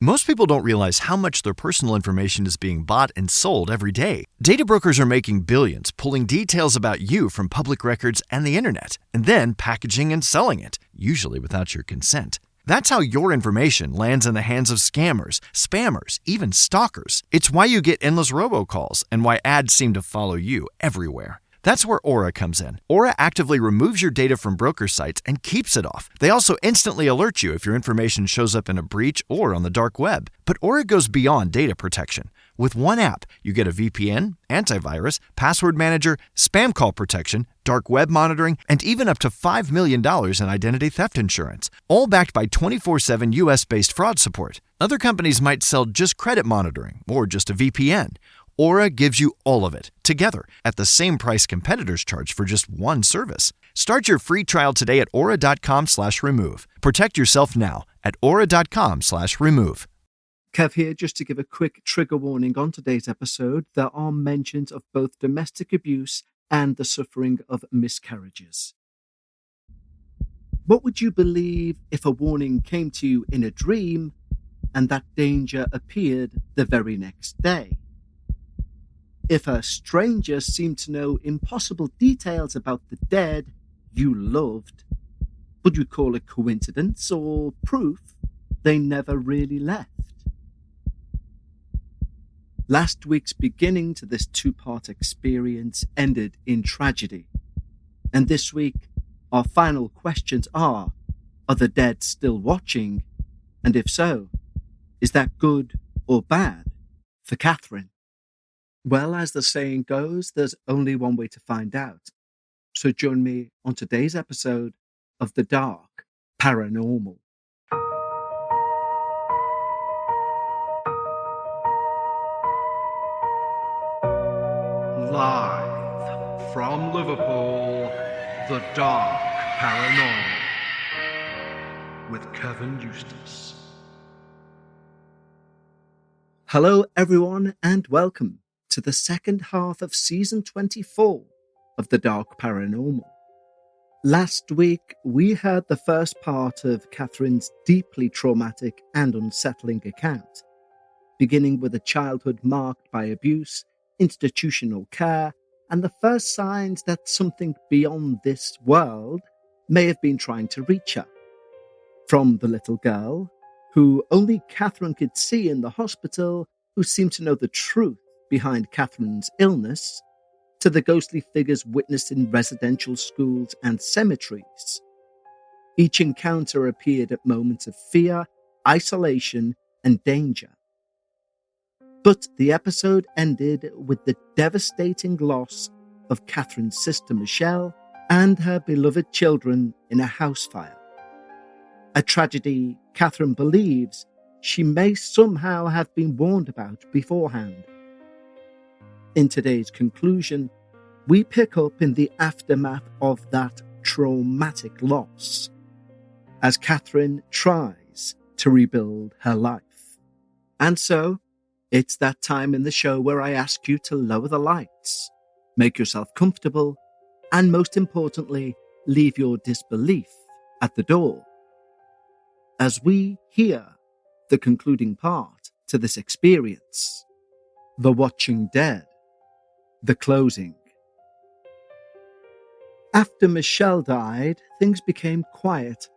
Most people don't realize how much their personal information is being bought and sold every day. Data brokers are making billions, pulling details about you from public records and the internet, and then packaging and selling it, usually without your consent. That's how your information lands in the hands of scammers, spammers, even stalkers. It's why you get endless robocalls and why ads seem to follow you everywhere. That's where Aura comes in. Aura actively removes your data from broker sites and keeps it off. They also instantly alert you if your information shows up in a breach or on the dark web. But Aura goes beyond data protection. With one app, you get a VPN, antivirus, password manager, spam call protection, dark web monitoring, and even up to $5 million in identity theft insurance, all backed by 24/7 US-based fraud support. Other companies might sell just credit monitoring or just a VPN. Aura gives you all of it, together, at the same price competitors charge for just one service. Start your free trial today at aura.com/remove. Protect yourself now at aura.com/remove. Kev here, just to give a quick trigger warning on today's episode. There are mentions of both domestic abuse and the suffering of miscarriages. What would you believe if a warning came to you in a dream and that danger appeared the very next day? If a stranger seemed to know impossible details about the dead you loved, would you call it coincidence or proof they never really left? Last week's beginning to this two-part experience ended in tragedy. And this week, our final questions are the dead still watching? And if so, is that good or bad for Catherine? Well, as the saying goes, there's only one way to find out. So join me on today's episode of The Dark Paranormal. Live from Liverpool, The Dark Paranormal with Kevin Eustace. Hello everyone and welcome to the second half of season 24 of The Dark Paranormal. Last week, we heard the first part of Catherine's deeply traumatic and unsettling account, beginning with a childhood marked by abuse, institutional care, and the first signs that something beyond this world may have been trying to reach her. From the little girl, who only Catherine could see in the hospital, who seemed to know the truth behind Catherine's illness, to the ghostly figures witnessed in residential schools and cemeteries. Each encounter appeared at moments of fear, isolation, and danger. But the episode ended with the devastating loss of Catherine's sister Michelle and her beloved children in a house fire. A tragedy Catherine believes she may somehow have been warned about beforehand. In today's conclusion, we pick up in the aftermath of that traumatic loss, as Catherine tries to rebuild her life. And so, it's that time in the show where I ask you to lower the lights, make yourself comfortable, and most importantly, leave your disbelief at the door, as we hear the concluding part to this experience, The Watching Dead. The closing. After Michelle died, things became quiet.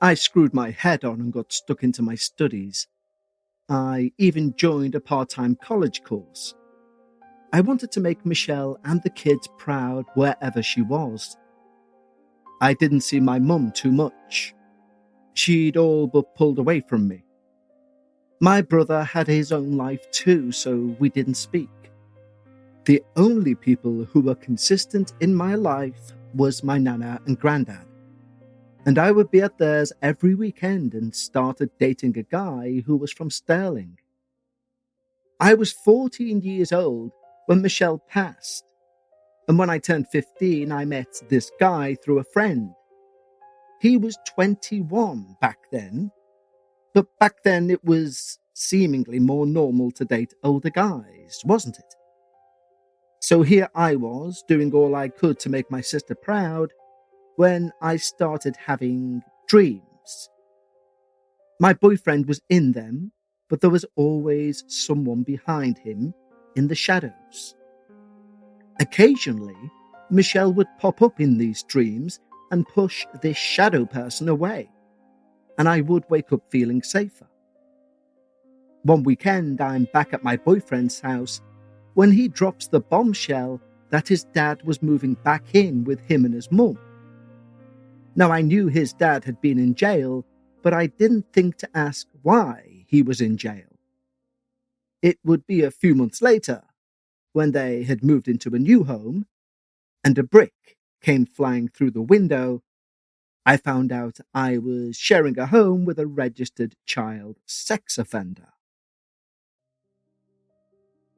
I screwed my head on and got stuck into my studies. I even joined a part-time college course. I wanted to make Michelle and the kids proud wherever she was. I didn't see my mum too much. She'd all but pulled away from me. My brother had his own life too, so we didn't speak. The only people who were consistent in my life was my nana and granddad. And I would be at theirs every weekend and started dating a guy who was from Stirling. I was 14 years old when Michelle passed. And when I turned 15, I met this guy through a friend. He was 21 back then. But back then it was seemingly more normal to date older guys, wasn't it? So here I was, doing all I could to make my sister proud, when I started having dreams. My boyfriend was in them, but there was always someone behind him in the shadows. Occasionally, Michelle would pop up in these dreams and push this shadow person away, and I would wake up feeling safer. One weekend, I'm back at my boyfriend's house when he drops the bombshell that his dad was moving back in with him and his mum. Now, I knew his dad had been in jail, but I didn't think to ask why he was in jail. It would be a few months later, when they had moved into a new home, and a brick came flying through the window, I found out I was sharing a home with a registered child sex offender.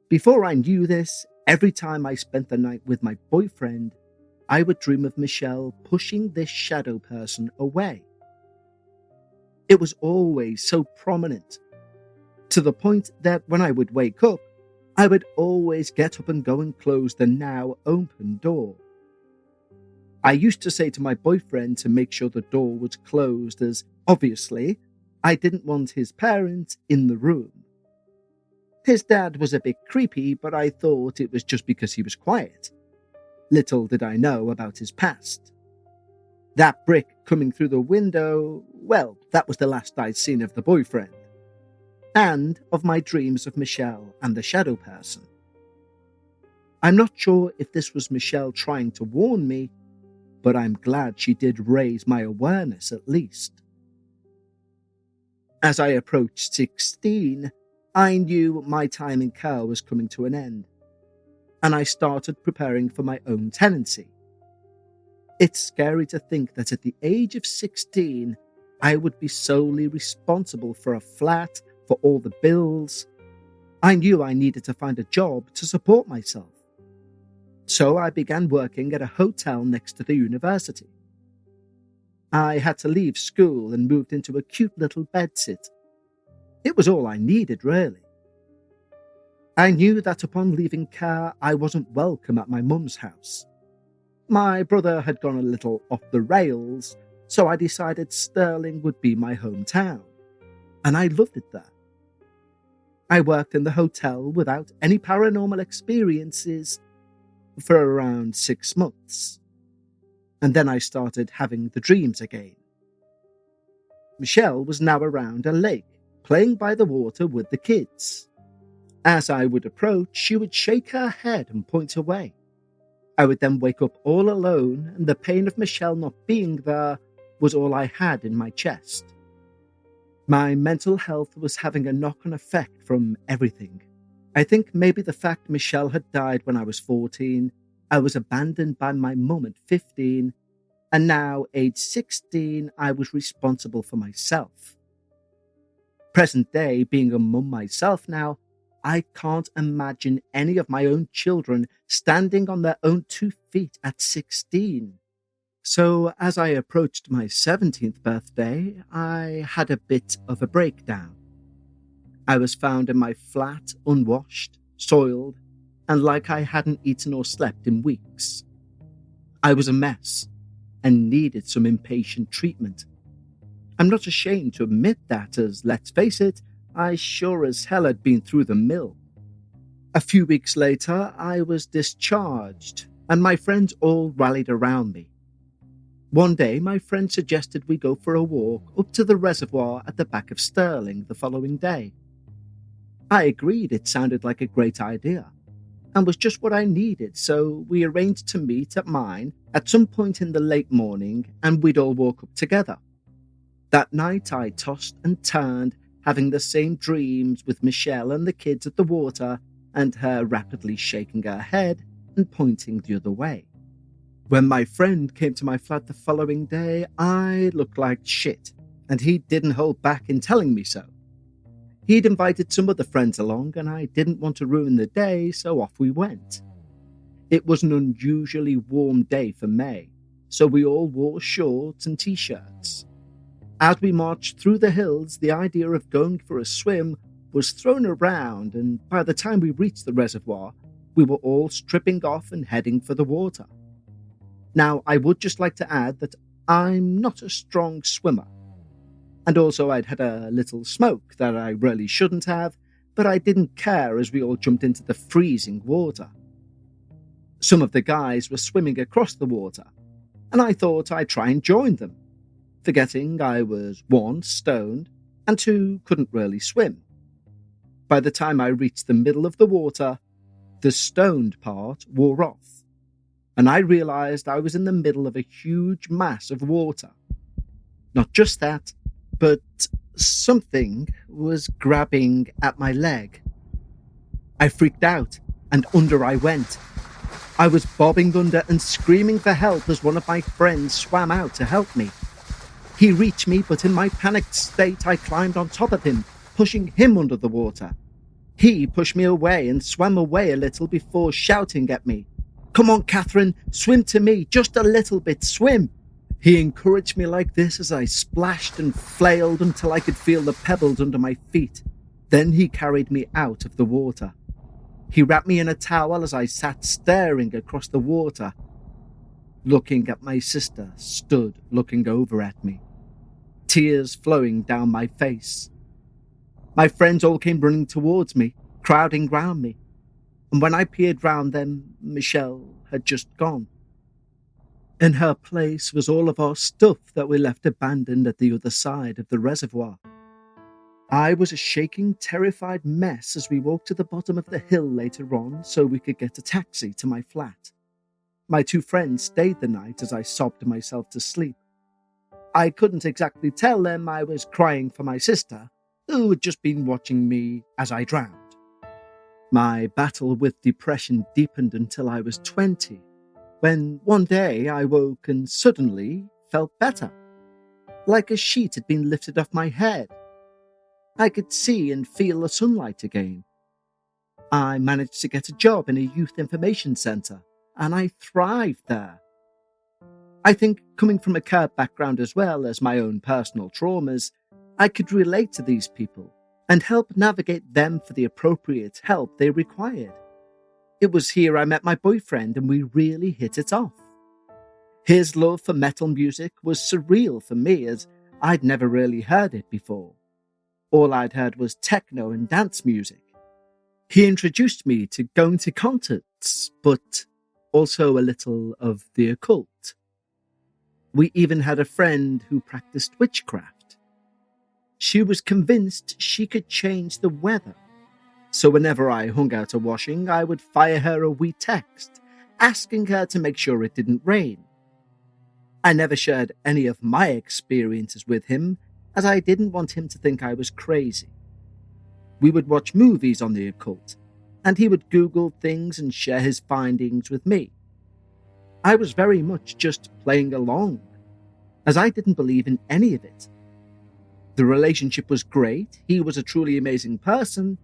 Before I knew this, every time I spent the night with my boyfriend, I would dream of Michelle pushing this shadow person away. It was always so prominent, to the point that when I would wake up, I would always get up and go and close the now open door. I used to say to my boyfriend to make sure the door was closed, as obviously I didn't want his parents in the room. His dad was a bit creepy, but I thought it was just because he was quiet. Little did I know about his past. That brick coming through the window, well, that was the last I'd seen of the boyfriend, and of my dreams of Michelle and the shadow person. I'm not sure if this was Michelle trying to warn me, but I'm glad she did raise my awareness at least. As I approached 16, I knew my time in care was coming to an end, and I started preparing for my own tenancy. It's scary to think that at the age of 16, I would be solely responsible for a flat, for all the bills. I knew I needed to find a job to support myself. So I began working at a hotel next to the university. I had to leave school and moved into a cute little bedsit. It was all I needed, really. I knew that upon leaving care, I wasn't welcome at my mum's house. My brother had gone a little off the rails, so I decided Stirling would be my hometown, and I loved it there. I worked in the hotel without any paranormal experiences for around 6 months, and then I started having the dreams again. Michelle was now around a lake, playing by the water with the kids. As I would approach, she would shake her head and point away. I would then wake up all alone, and the pain of Michelle not being there was all I had in my chest. My mental health was having a knock-on effect from everything. I think maybe the fact Michelle had died when I was 14, I was abandoned by my mum at 15, and now, age 16, I was responsible for myself. Present day, being a mum myself now, I can't imagine any of my own children standing on their own 2 feet at 16. So as I approached my 17th birthday, I had a bit of a breakdown. I was found in my flat, unwashed, soiled, and like I hadn't eaten or slept in weeks. I was a mess and needed some inpatient treatment. I'm not ashamed to admit that, as, let's face it, I sure as hell had been through the mill. A few weeks later, I was discharged, and my friends all rallied around me. One day, my friend suggested we go for a walk up to the reservoir at the back of Stirling the following day. I agreed it sounded like a great idea, and was just what I needed, so we arranged to meet at mine at some point in the late morning, and we'd all walk up together. That night, I tossed and turned, having the same dreams with Michelle and the kids at the water, and her rapidly shaking her head and pointing the other way. When my friend came to my flat the following day, I looked like shit, and he didn't hold back in telling me so. He'd invited some other friends along, and I didn't want to ruin the day, so off we went. It was an unusually warm day for May, so we all wore shorts and t-shirts. As we marched through the hills, the idea of going for a swim was thrown around, and by the time we reached the reservoir, we were all stripping off and heading for the water. Now, I would just like to add that I'm not a strong swimmer, And also I'd had a little smoke that I really shouldn't have, but I didn't care as we all jumped into the freezing water. Some of the guys were swimming across the water, and I thought I'd try and join them, forgetting I was 1, stoned, and 2, couldn't really swim. By the time I reached the middle of the water, the stoned part wore off, and I realised I was in the middle of a huge mass of water. Not just that, but something was grabbing at my leg. I freaked out, and under I went. I was bobbing under and screaming for help as one of my friends swam out to help me. He reached me, but in my panicked state, I climbed on top of him, pushing him under the water. He pushed me away and swam away a little before shouting at me, "Come on, Catherine, swim to me, just a little bit, swim." He encouraged me like this as I splashed and flailed until I could feel the pebbles under my feet. Then he carried me out of the water. He wrapped me in a towel as I sat staring across the water, looking at my sister stood looking over at me, tears flowing down my face. My friends all came running towards me, crowding round me, and when I peered round them, Michelle had just gone. In her place was all of our stuff that we left abandoned at the other side of the reservoir. I was a shaking, terrified mess as we walked to the bottom of the hill later on so we could get a taxi to my flat. My 2 friends stayed the night as I sobbed myself to sleep. I couldn't exactly tell them I was crying for my sister, who had just been watching me as I drowned. My battle with depression deepened until I was 20, when one day I woke and suddenly felt better, like a sheet had been lifted off my head. I could see and feel the sunlight again. I managed to get a job in a youth information centre, and I thrived there. I think coming from a care background as well as my own personal traumas, I could relate to these people and help navigate them for the appropriate help they required. It was here I met my boyfriend and we really hit it off. His love for metal music was surreal for me as I'd never really heard it before. All I'd heard was techno and dance music. He introduced me to going to concerts, but also a little of the occult. We even had a friend who practiced witchcraft. She was convinced she could change the weather. So whenever I hung out a washing, I would fire her a wee text, asking her to make sure it didn't rain. I never shared any of my experiences with him, as I didn't want him to think I was crazy. We would watch movies on the occult, and he would Google things and share his findings with me. I was very much just playing along, as I didn't believe in any of it. The relationship was great, he was a truly amazing person,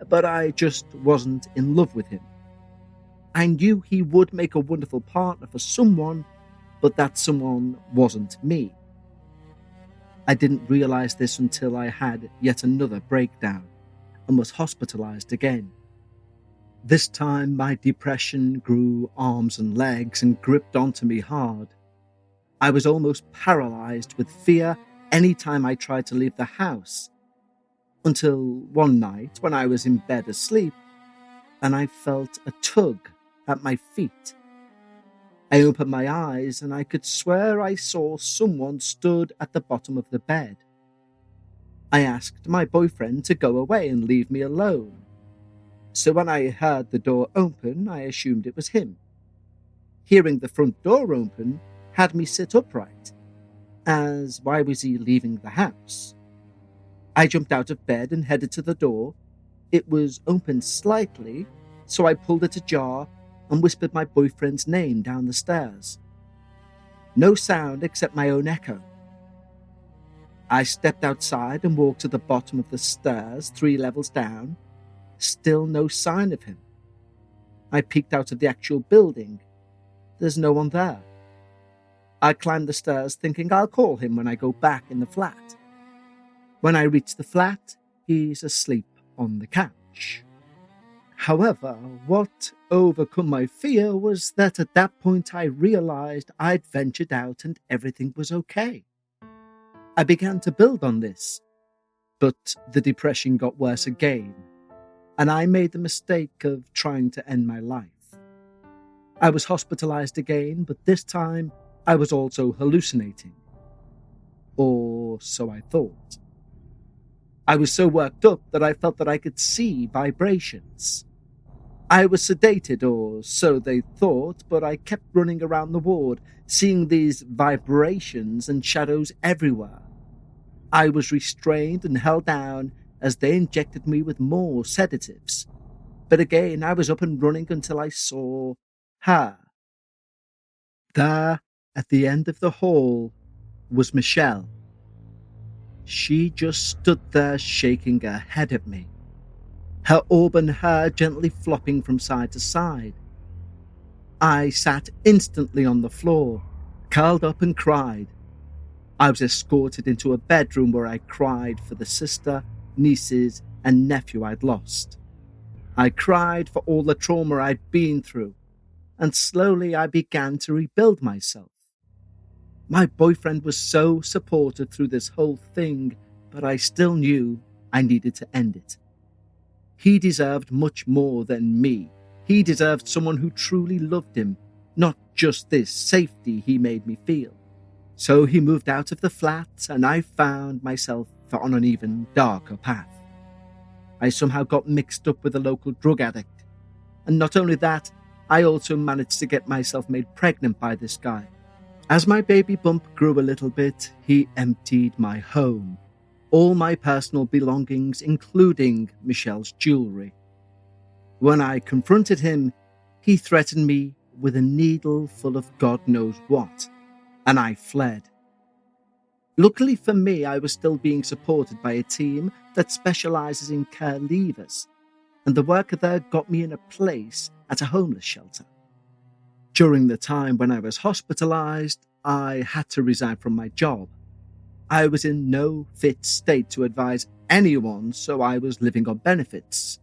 but I just wasn't in love with him. I knew he would make a wonderful partner for someone, but that someone wasn't me. I didn't realise this until I had yet another breakdown and was hospitalised again. This time my depression grew arms and legs and gripped onto me hard. I was almost paralysed with fear any time I tried to leave the house, until one night when I was in bed asleep and I felt a tug at my feet. I opened my eyes and I could swear I saw someone stood at the bottom of the bed. I asked my boyfriend to go away and leave me alone. So when I heard the door open, I assumed it was him. Hearing the front door open had me sit upright, as why was he leaving the house? I jumped out of bed and headed to the door. It was open slightly, so I pulled it ajar and whispered my boyfriend's name down the stairs. No sound except my own echo. I stepped outside and walked to the bottom of the stairs, 3 levels down. Still no sign of him. I peeked out of the actual building. There's no one there. I climbed the stairs thinking I'll call him when I go back in the flat. When I reach the flat, he's asleep on the couch. However, what overcome my fear was that at that point I realised I'd ventured out and everything was okay. I began to build on this, but the depression got worse again, and I made the mistake of trying to end my life. I was hospitalized again, but this time I was also hallucinating. Or so I thought. I was so worked up that I felt that I could see vibrations. I was sedated, or so they thought, but I kept running around the ward, seeing these vibrations and shadows everywhere. I was restrained and held down as they injected me with more sedatives. But again, I was up and running until I saw her. There, at the end of the hall, was Michelle. She just stood there shaking her head at me, her auburn hair gently flopping from side to side. I sat instantly on the floor, curled up and cried. I was escorted into a bedroom where I cried for the sister, nieces, and nephew I'd lost. I cried for all the trauma I'd been through, and slowly I began to rebuild myself. My boyfriend was so supportive through this whole thing, but I still knew I needed to end it. He deserved much more than me. He deserved someone who truly loved him, not just this safety he made me feel. So he moved out of the flat, and I found myself on an even darker path. I somehow got mixed up with a local drug addict. And not only that, I also managed to get myself made pregnant by this guy. As my baby bump grew a little bit, he emptied my home. All my personal belongings, including Michelle's jewellery. When I confronted him, he threatened me with a needle full of God knows what, and I fled. Luckily for me, I was still being supported by a team that specialises in care leavers, and the worker there got me in a place at a homeless shelter. During the time when I was hospitalised, I had to resign from my job. I was in no fit state to advise anyone, so I was living on benefits.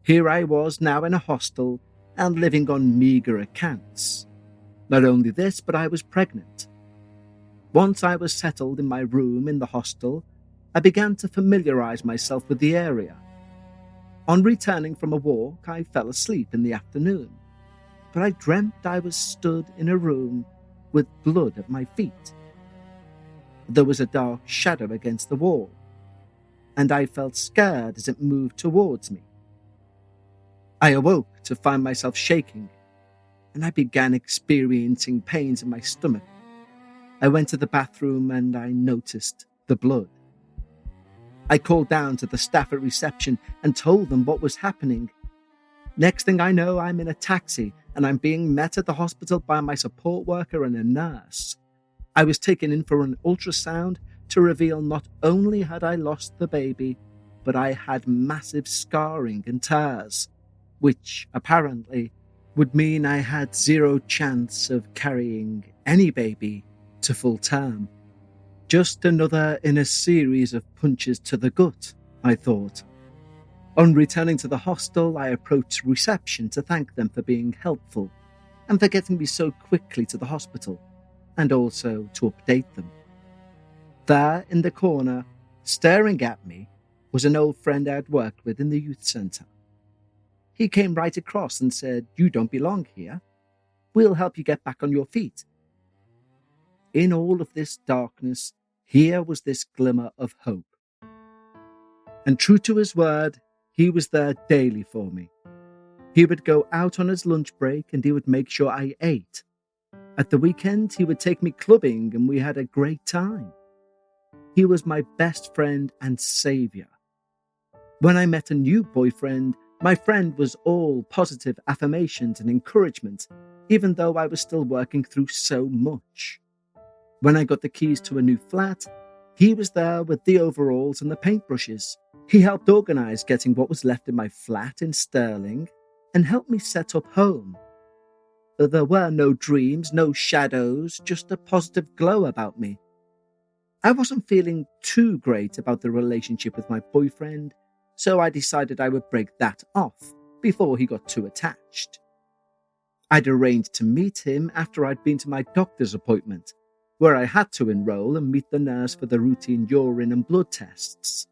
Here I was now in a hostel and living on meagre accounts. Not only this, but I was pregnant. Once I was settled in my room in the hostel, I began to familiarise myself with the area. On returning from a walk, I fell asleep in the afternoon, but I dreamt I was stood in a room with blood at my feet. There was a dark shadow against the wall, and I felt scared as it moved towards me. I awoke to find myself shaking, and I began experiencing pains in my stomach. I went to the bathroom and I noticed the blood. I called down to the staff at reception and told them what was happening. Next thing I know, I'm in a taxi and I'm being met at the hospital by my support worker and a nurse. I was taken in for an ultrasound to reveal not only had I lost the baby, but I had massive scarring and tears, which apparently would mean I had zero chance of carrying any baby to full term. Just another in a series of punches to the gut, I thought. On returning to the hostel, I approached reception to thank them for being helpful and for getting me so quickly to the hospital, and also to update them. There, in the corner, staring at me, was an old friend I'd worked with in the youth centre. He came right across and said, "You don't belong here. We'll help you get back on your feet." In all of this darkness, here was this glimmer of hope. And true to his word, he was there daily for me. He would go out on his lunch break and he would make sure I ate. At the weekend, he would take me clubbing and we had a great time. He was my best friend and saviour. When I met a new boyfriend, my friend was all positive affirmations and encouragement, even though I was still working through so much. When I got the keys to a new flat, he was there with the overalls and the paintbrushes. He helped organise getting what was left in my flat in Stirling and helped me set up home. There were no dreams, no shadows, just a positive glow about me. I wasn't feeling too great about the relationship with my boyfriend, so I decided I would break that off before he got too attached. I'd arranged to meet him after I'd been to my doctor's appointment, where I had to enroll and meet the nurse for the routine urine and blood tests.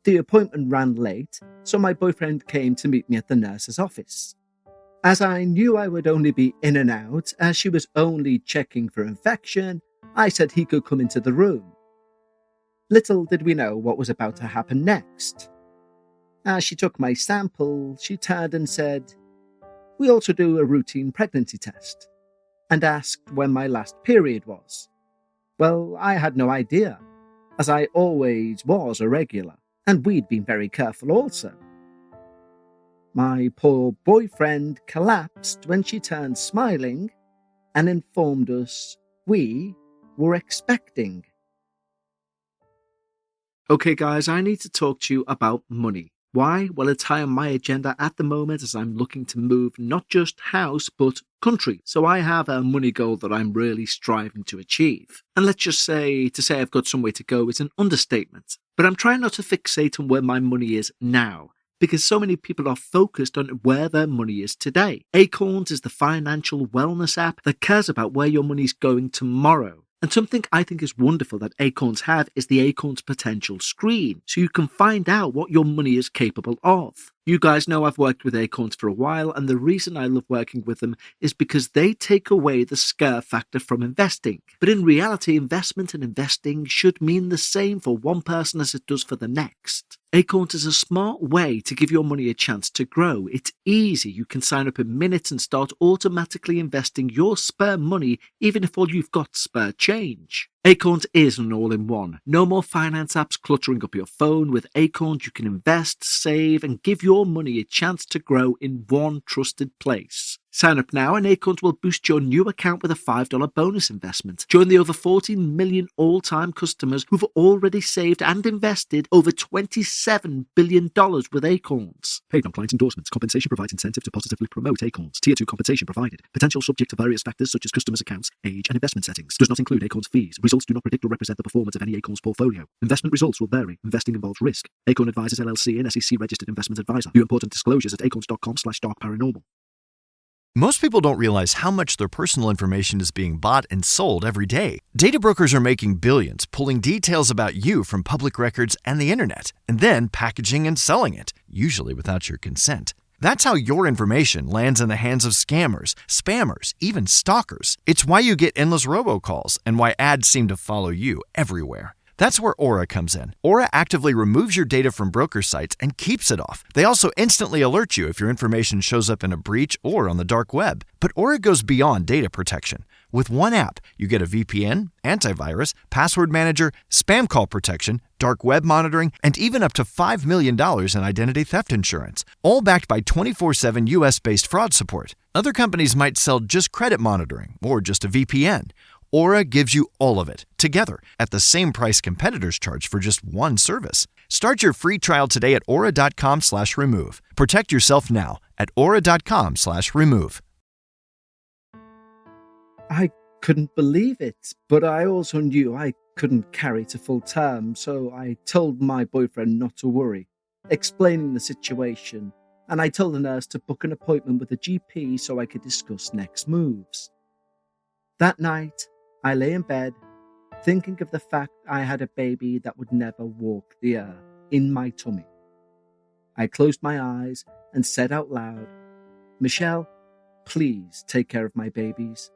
The appointment ran late, so my boyfriend came to meet me at the nurse's office. As I knew I would only be in and out, as she was only checking for infection, I said he could come into the room. Little did we know what was about to happen next. As she took my sample, she turned and said, "We also do a routine pregnancy test," and asked when my last period was. Well, I had no idea, as I always was a regular, and we'd been very careful also. My poor boyfriend collapsed when she turned smiling and informed us we were expecting. Okay guys, I need to talk to you about money. Why? Well, it's high on my agenda at the moment as I'm looking to move not just house, but country. So I have a money goal that I'm really striving to achieve. And let's just say, to say I've got some way to go is an understatement. But I'm trying not to fixate on where my money is now, because so many people are focused on where their money is today. Acorns is the financial wellness app that cares about where your money's going tomorrow. And something I think is wonderful that Acorns have is the Acorns Potential screen, so you can find out what your money is capable of. You guys know I've worked with Acorns for a while, and the reason I love working with them is because they take away the scare factor from investing. But in reality, investment and investing should mean the same for one person as it does for the next. Acorns is a smart way to give your money a chance to grow. It's easy. You can sign up in minutes and start automatically investing your spare money, even if all you've got spare change. Acorns is an all-in-one. No more finance apps cluttering up your phone. With Acorns, you can invest, save, and give your money a chance to grow in one trusted place. Sign up now and Acorns will boost your new account with a $5 bonus investment. Join the over 14 million all-time customers who've already saved and invested over $27 billion with Acorns. Paid on client endorsements. Compensation provides incentive to positively promote Acorns. Tier 2 compensation provided. Potential subject to various factors such as customers' accounts, age, and investment settings. Does not include Acorns fees. Results do not predict or represent the performance of any Acorns portfolio. Investment results will vary. Investing involves risk. Acorn Advisors LLC and SEC registered investment advisor. View important disclosures at acorns.com/dark paranormal. Most people don't realize how much their personal information is being bought and sold every day. Data brokers are making billions, pulling details about you from public records and the internet, and then packaging and selling it, usually without your consent. That's how your information lands in the hands of scammers, spammers, even stalkers. It's why you get endless robocalls and why ads seem to follow you everywhere. That's where Aura comes in. Aura actively removes your data from broker sites and keeps it off. They also instantly alert you if your information shows up in a breach or on the dark web. But Aura goes beyond data protection. With one app, you get a VPN, antivirus, password manager, spam call protection, dark web monitoring, and even up to $5 million in identity theft insurance, all backed by 24/7 US-based fraud support. Other companies might sell just credit monitoring or just a VPN. Aura gives you all of it, together, at the same price competitors charge for just one service. Start your free trial today at aura.com/remove. Protect yourself now at aura.com/remove. I couldn't believe it, but I also knew I couldn't carry to full term, so I told my boyfriend not to worry, explaining the situation, and I told the nurse to book an appointment with a GP so I could discuss next moves. That night, I lay in bed, thinking of the fact I had a baby that would never walk the earth in my tummy. I closed my eyes and said out loud, "Michelle, please take care of my babies."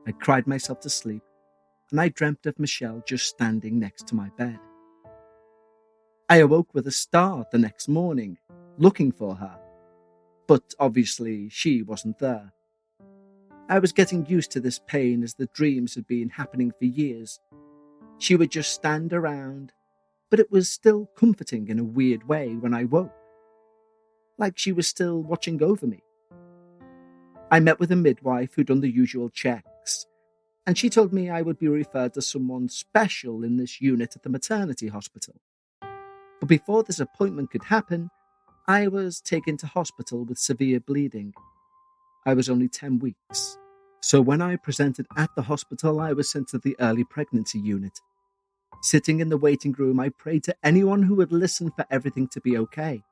I cried myself to sleep, and I dreamt of Michelle just standing next to my bed. I awoke with a start the next morning, looking for her, but obviously she wasn't there. I was getting used to this pain as the dreams had been happening for years. She would just stand around, but it was still comforting in a weird way when I woke. Like she was still watching over me. I met with a midwife who'd done the usual checks, and she told me I would be referred to someone special in this unit at the maternity hospital. But before this appointment could happen, I was taken to hospital with severe bleeding. I was only 10 weeks. So when I presented at the hospital, I was sent to the early pregnancy unit. Sitting in the waiting room, I prayed to anyone who would listen for everything to be okay.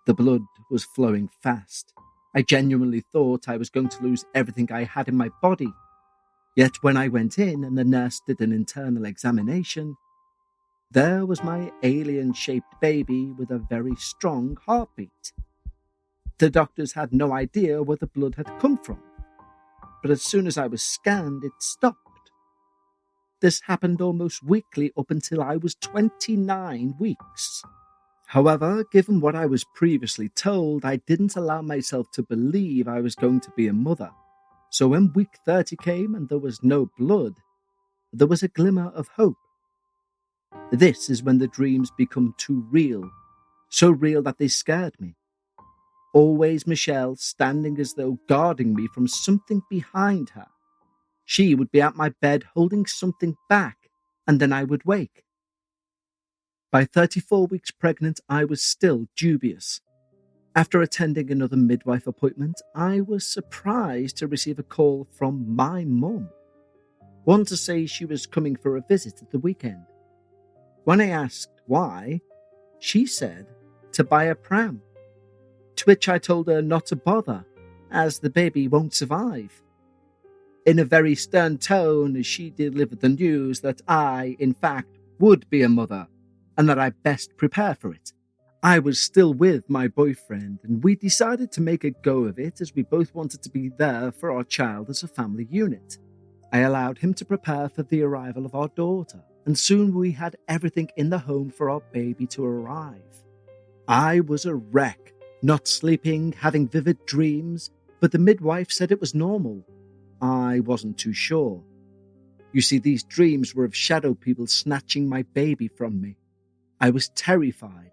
The blood was flowing fast. I genuinely thought I was going to lose everything I had in my body. Yet when I went in and the nurse did an internal examination, there was my alien-shaped baby with a very strong heartbeat. The doctors had no idea where the blood had come from, but as soon as I was scanned, it stopped. This happened almost weekly up until I was 29 weeks. However, given what I was previously told, I didn't allow myself to believe I was going to be a mother. So when week 30 came and there was no blood, there was a glimmer of hope. This is when the dreams become too real, so real that they scared me. Always Michelle standing as though guarding me from something behind her. She would be at my bed holding something back, and then I would wake. By 34 weeks pregnant, I was still dubious. After attending another midwife appointment, I was surprised to receive a call from my mum. One to say she was coming for a visit at the weekend. When I asked why, she said to buy a pram, to which I told her not to bother, as the baby won't survive. In a very stern tone, she delivered the news that I, in fact, would be a mother, and that I best prepare for it. I was still with my boyfriend, and we decided to make a go of it as we both wanted to be there for our child as a family unit. I allowed him to prepare for the arrival of our daughter, and soon we had everything in the home for our baby to arrive. I was a wreck, not sleeping, having vivid dreams, but the midwife said it was normal. I wasn't too sure. You see, these dreams were of shadow people snatching my baby from me. I was terrified.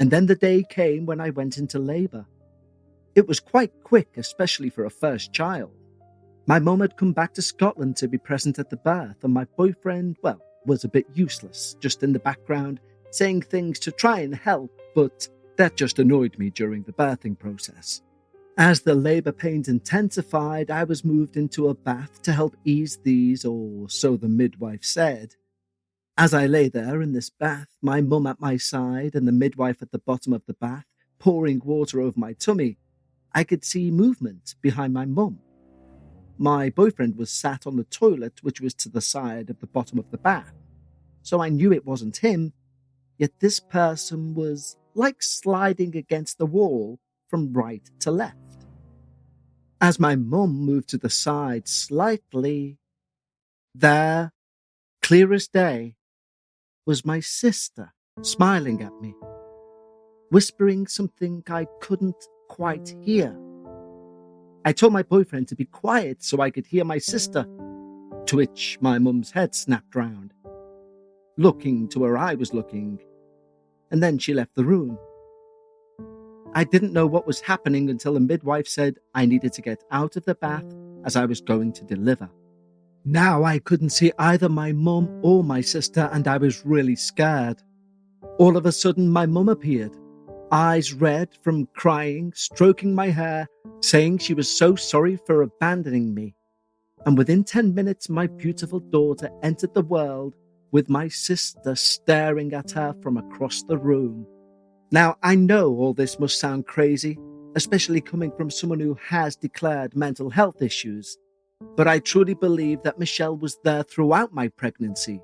And then the day came when I went into labour. It was quite quick, especially for a first child. My mum had come back to Scotland to be present at the birth, and my boyfriend, was a bit useless, just in the background, saying things to try and help, but that just annoyed me during the birthing process. As the labour pains intensified, I was moved into a bath to help ease these, or so the midwife said. As I lay there in this bath, my mum at my side and the midwife at the bottom of the bath, pouring water over my tummy, I could see movement behind my mum. My boyfriend was sat on the toilet, which was to the side of the bottom of the bath, so I knew it wasn't him, yet this person was like sliding against the wall from right to left. As my mum moved to the side slightly, there, clear as day, was my sister smiling at me, whispering something I couldn't quite hear. I told my boyfriend to be quiet so I could hear my sister, to which my mum's head snapped round, looking to where I was looking, and then she left the room. I didn't know what was happening until the midwife said I needed to get out of the bath as I was going to deliver. Now I couldn't see either my mum or my sister, and I was really scared. All of a sudden, my mum appeared, eyes red from crying, stroking my hair, saying she was so sorry for abandoning me. And within 10 minutes, my beautiful daughter entered the world with my sister staring at her from across the room. Now, I know all this must sound crazy, especially coming from someone who has declared mental health issues, but I truly believe that Michelle was there throughout my pregnancy,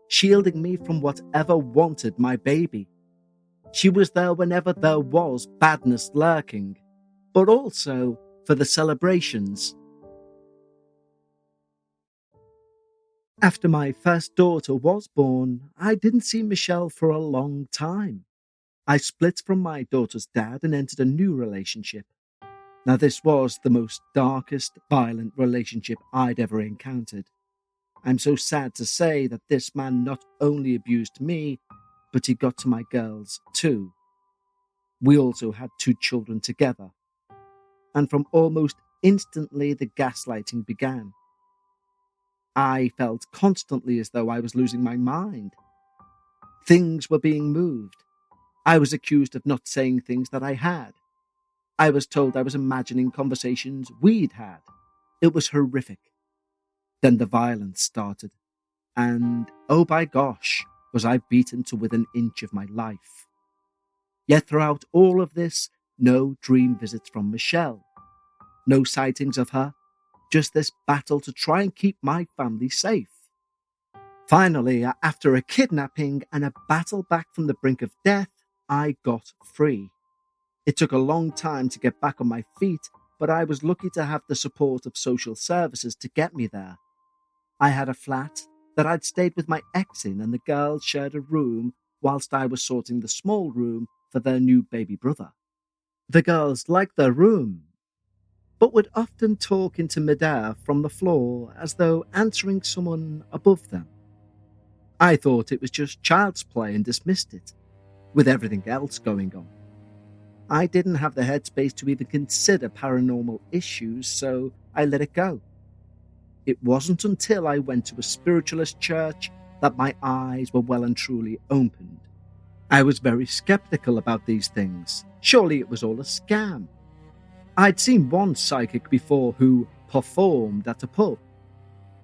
shielding me from whatever wanted my baby. She was there whenever there was badness lurking, but also for the celebrations. After my first daughter was born, I didn't see Michelle for a long time. I split from my daughter's dad and entered a new relationship. Now, this was the most darkest, violent relationship I'd ever encountered. I'm so sad to say that this man not only abused me, but he got to my girls too. We also had 2 children together. And from almost instantly, the gaslighting began. I felt constantly as though I was losing my mind. Things were being moved. I was accused of not saying things that I had. I was told I was imagining conversations we'd had. It was horrific. Then the violence started. And, oh by gosh, was I beaten to within an inch of my life. Yet throughout all of this, no dream visits from Michelle. No sightings of her, just this battle to try and keep my family safe. Finally, after a kidnapping and a battle back from the brink of death, I got free. It took a long time to get back on my feet, but I was lucky to have the support of social services to get me there. I had a flat that I'd stayed with my ex in, and the girls shared a room whilst I was sorting the small room for their new baby brother. The girls liked their room, but would often talk into midair from the floor as though answering someone above them. I thought it was just child's play and dismissed it, with everything else going on. I didn't have the headspace to even consider paranormal issues, so I let it go. It wasn't until I went to a spiritualist church that my eyes were well and truly opened. I was very skeptical about these things. Surely it was all a scam. I'd seen one psychic before who performed at a pub.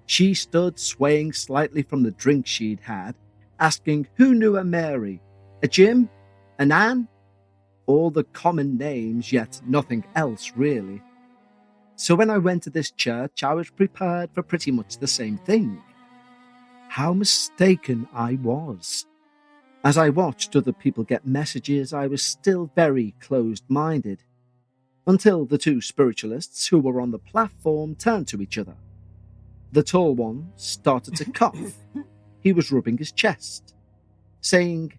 She stood swaying slightly from the drink she'd had, asking who knew a Mary, a Jim, an Anne? All the common names, yet nothing else really. So when I went to this church, I was prepared for pretty much the same thing. How mistaken I was. As I watched other people get messages, I was still very closed-minded, until the two spiritualists who were on the platform turned to each other. The tall one started to cough. He was rubbing his chest, saying,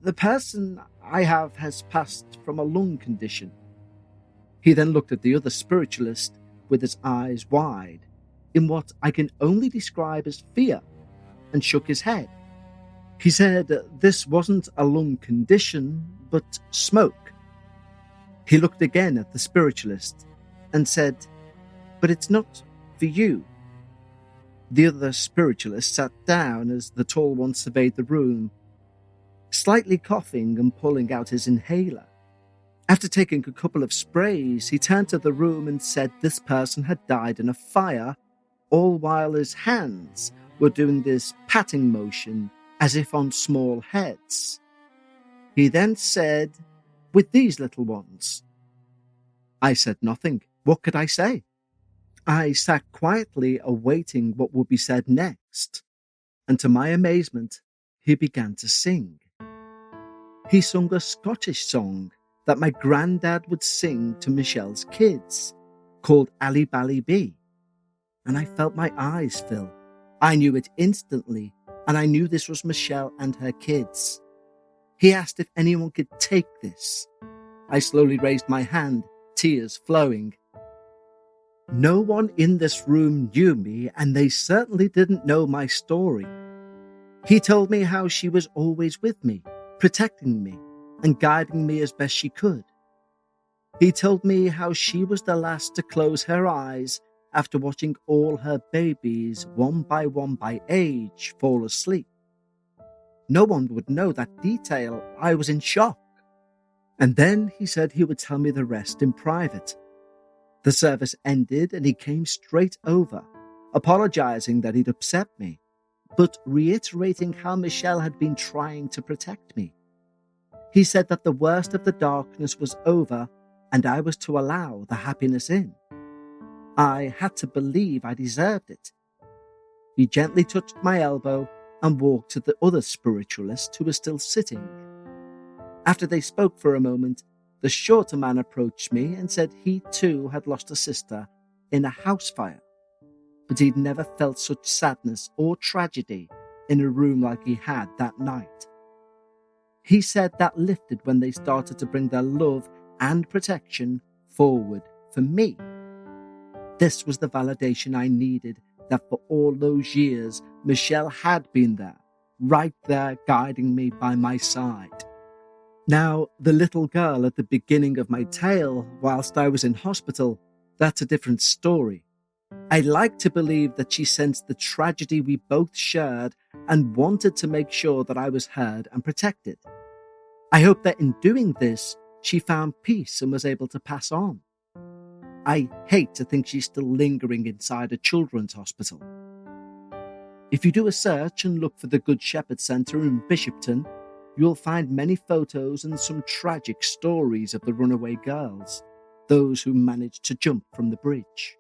"The person I have has passed from a lung condition." He then looked at the other spiritualist with his eyes wide, in what I can only describe as fear, and shook his head. He said this wasn't a lung condition, but smoke. He looked again at the spiritualist and said, "But it's not for you." The other spiritualist sat down as the tall one surveyed the room, slightly coughing and pulling out his inhaler. After taking a couple of sprays, he turned to the room and said this person had died in a fire, all while his hands were doing this patting motion as if on small heads. He then said, "With these little ones." I said nothing. What could I say? I sat quietly awaiting what would be said next, and to my amazement, he began to sing. He sung a Scottish song that my granddad would sing to Michelle's kids, called Ali Bally Bee, and I felt my eyes fill. I knew it instantly, and I knew this was Michelle and her kids. He asked if anyone could take this. I slowly raised my hand, tears flowing. No one in this room knew me, and they certainly didn't know my story. He told me how she was always with me, protecting me and guiding me as best she could. He told me how she was the last to close her eyes after watching all her babies, one by age, fall asleep. No one would know that detail. I was in shock. And then he said he would tell me the rest in private. The service ended and he came straight over, apologizing that he'd upset me, but reiterating how Michelle had been trying to protect me. He said that the worst of the darkness was over and I was to allow the happiness in. I had to believe I deserved it. He gently touched my elbow and walked to the other spiritualist who was still sitting. After they spoke for a moment, the shorter man approached me and said he too had lost a sister in a house fire, but he'd never felt such sadness or tragedy in a room like he had that night. He said that lifted when they started to bring their love and protection forward for me. This was the validation I needed, that for all those years, Michelle had been there, right there guiding me by my side. Now, the little girl at the beginning of my tale, whilst I was in hospital, that's a different story. I like to believe that she sensed the tragedy we both shared and wanted to make sure that I was heard and protected. I hope that in doing this, she found peace and was able to pass on. I hate to think she's still lingering inside a children's hospital. If you do a search and look for the Good Shepherd Centre in Bishopton, you'll find many photos and some tragic stories of the runaway girls, those who managed to jump from the bridge.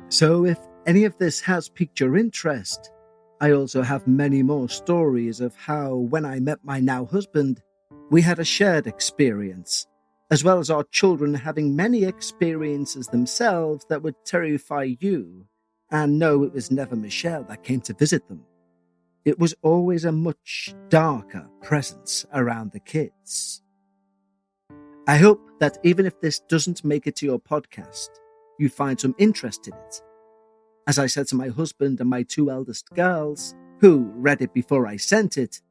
So if any of this has piqued your interest, I also have many more stories of how, when I met my now husband, we had a shared experience, as well as our children having many experiences themselves that would terrify you. And no, it was never Michelle that came to visit them. It was always a much darker presence around the kids. I hope that even if this doesn't make it to your podcast, you find some interest in it. As I said to my husband and my 2 eldest girls, who read it before I sent it,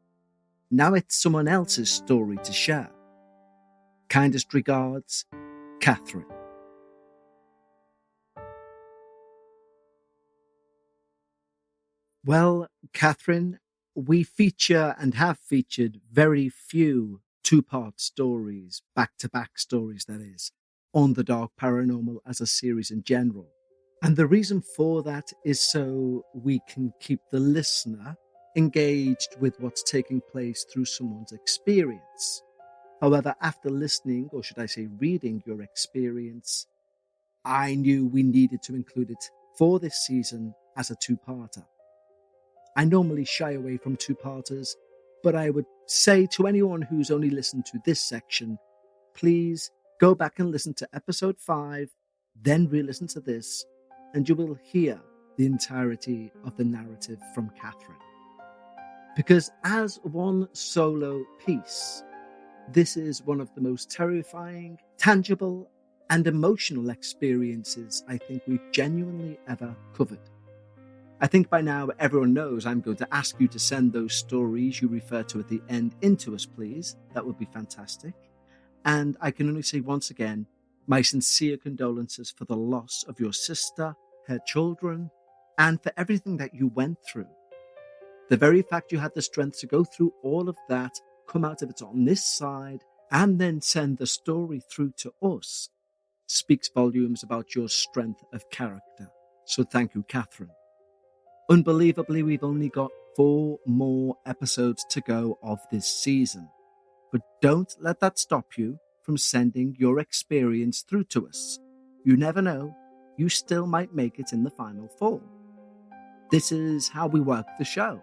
now it's someone else's story to share. Kindest regards, Catherine. Well, Catherine, we feature and have featured very few 2-part stories, back-to-back stories that is, on the Dark Paranormal as a series in general. And the reason for that is so we can keep the listener engaged with what's taking place through someone's experience. However, after listening, or should I say reading your experience, I knew we needed to include it for this season as a 2-parter. I normally shy away from 2-parters, but I would say to anyone who's only listened to this section, please go back and listen to episode 5, then re-listen to this, and you will hear the entirety of the narrative from Catherine. Because as one solo piece, this is one of the most terrifying, tangible, and emotional experiences I think we've genuinely ever covered. I think by now everyone knows I'm going to ask you to send those stories you refer to at the end into us, please. That would be fantastic. And I can only say once again, my sincere condolences for the loss of your sister, her children, and for everything that you went through. The very fact you had the strength to go through all of that, come out of it on this side, and then send the story through to us, speaks volumes about your strength of character. So thank you, Catherine. Unbelievably, we've only got 4 more episodes to go of this season. But don't let that stop you from sending your experience through to us. You never know, you still might make it in the final 4. This is how we work the show.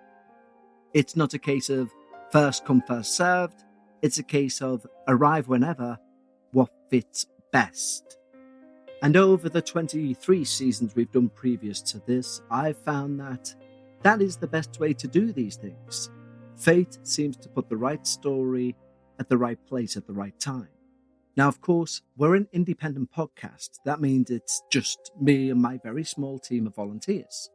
It's not a case of first come, first served. It's a case of arrive whenever, what fits best. And over the 23 seasons we've done previous to this, I've found that is the best way to do these things. Fate seems to put the right story at the right place at the right time. Now, of course, we're an independent podcast. That means it's just me and my very small team of volunteers.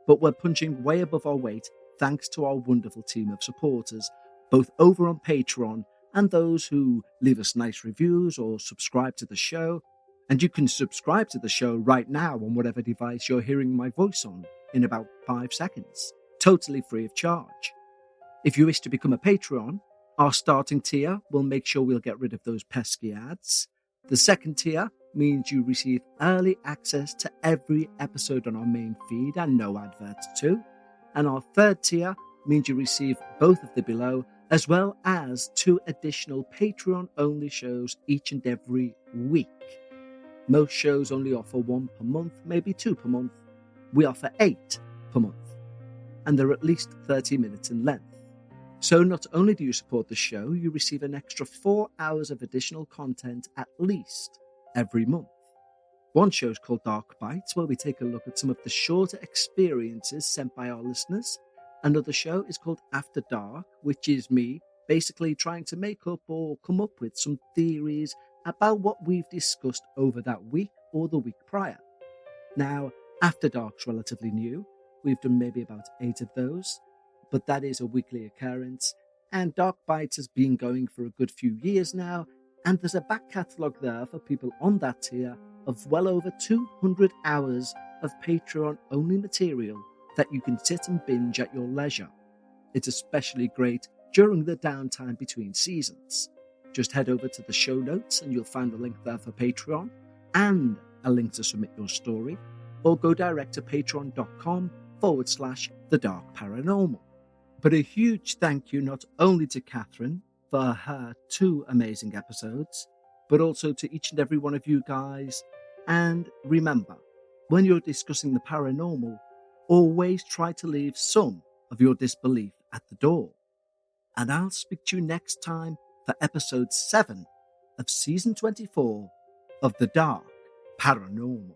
But we're punching way above our weight thanks to our wonderful team of supporters, both over on Patreon and those who leave us nice reviews or subscribe to the show. And you can subscribe to the show right now on whatever device you're hearing my voice on in about 5 seconds, totally free of charge. If you wish to become a Patreon, our starting tier will make sure we'll get rid of those pesky ads. The second tier means you receive early access to every episode on our main feed and no adverts too. And our third tier means you receive both of the below, as well as 2 additional Patreon-only shows each and every week. Most shows only offer 1 per month, maybe 2 per month. We offer 8 per month, and they're at least 30 minutes in length. So not only do you support the show, you receive an extra 4 hours of additional content at least every month. One show is called Dark Bites, where we take a look at some of the shorter experiences sent by our listeners. Another show is called After Dark, which is me basically trying to make up or come up with some theories about what we've discussed over that week or the week prior. Now, After Dark's relatively new. We've done maybe about 8 of those, but that is a weekly occurrence. And Dark Bites has been going for a good few years now, and there's a back catalogue there for people on that tier of well over 200 hours of Patreon-only material that you can sit and binge at your leisure. It's especially great during the downtime between seasons. Just head over to the show notes and you'll find a link there for Patreon and a link to submit your story, or go direct to patreon.com/The Dark Paranormal. But a huge thank you not only to Catherine for her 2 amazing episodes, but also to each and every one of you guys. And remember, When you're discussing the paranormal, always try to leave some of your disbelief at the door. And I'll speak to you next time for episode 7 of season 24 of the Dark Paranormal.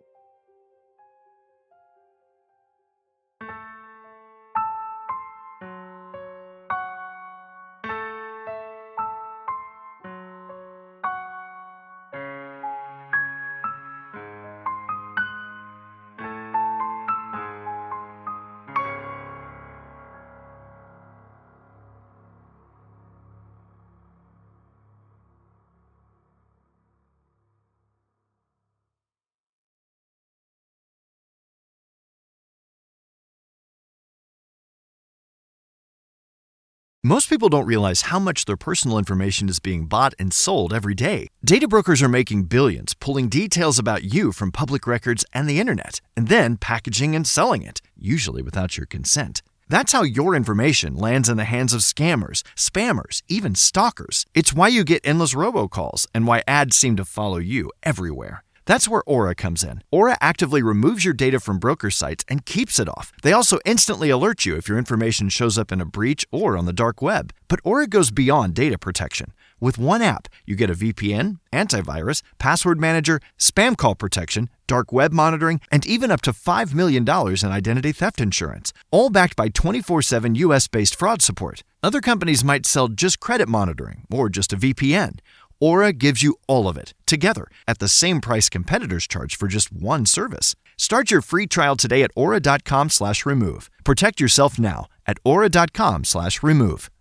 Most people don't realize how much their personal information is being bought and sold every day. Data brokers are making billions, pulling details about you from public records and the internet, and then packaging and selling it, usually without your consent. That's how your information lands in the hands of scammers, spammers, even stalkers. It's why you get endless robocalls and why ads seem to follow you everywhere. That's where Aura comes in. Aura actively removes your data from broker sites and keeps it off. They also instantly alert you if your information shows up in a breach or on the dark web. But Aura goes beyond data protection. With one app, you get a VPN, antivirus, password manager, spam call protection, dark web monitoring, and even up to $5 million in identity theft insurance. All backed by 24/7 US-based fraud support. Other companies might sell just credit monitoring or just a VPN. Aura gives you all of it, together, at the same price competitors charge for just one service. Start your free trial today at aura.com/remove. Protect yourself now at aura.com/remove.